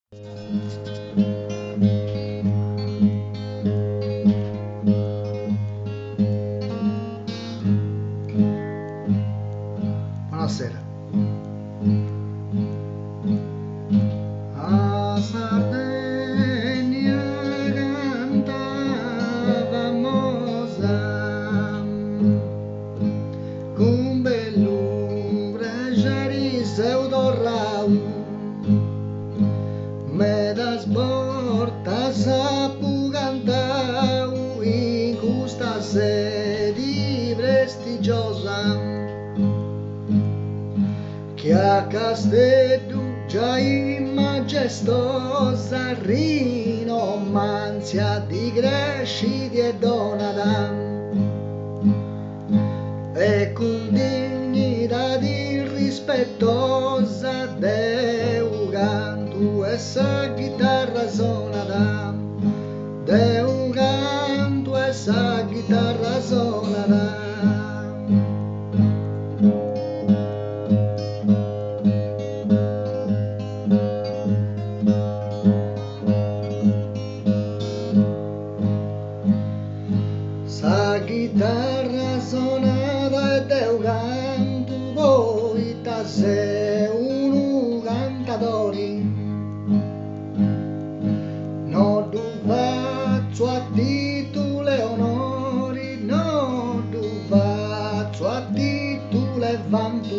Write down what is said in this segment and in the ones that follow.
Buonasera. A Sardegna cantava moza con bellure giari pseudorrau me das portas apu cantau in questa sedi prestigiosa che a Castello già in majestosa rinomanzia di Gresci e Donadam e con dignità rispettosa Deu canto e sa chitarra sonadam Deu canto e sa chitarra sonadam. Sa chitarra sonata e Deu canto voi ta sei uno cantatori non tu faccio a titolo e onori non tu faccio a titolo e vanto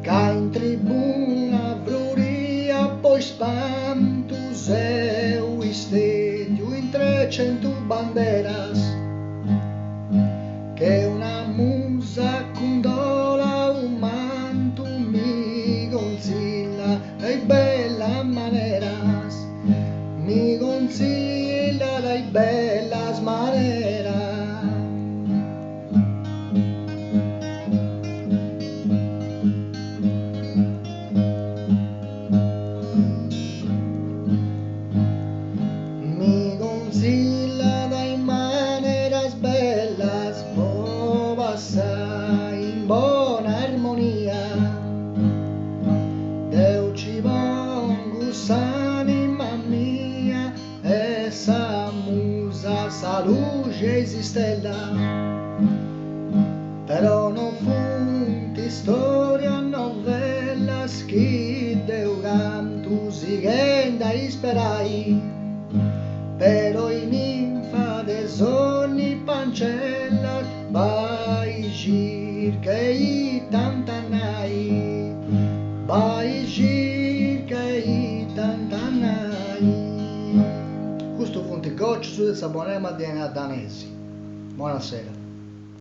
che in tribuna bruria poi spanto seu istedio in 300 banderas che una musa condola un manto mi consiglia dai bella maneras mi consiglia dai bellas maneras. Mi consiglia dai maneras bellas può passare in buona armonia Deu ci pongo s'anima mia e sa musa sa luce esistella però non funti storia novella chi Deu canto si ghenda isperai però in ninfa de sogni pancella vai circa i tantanai vai circa i tantanai. Questo fu un ticoccio su del Sabonema di Danesi. Buonasera.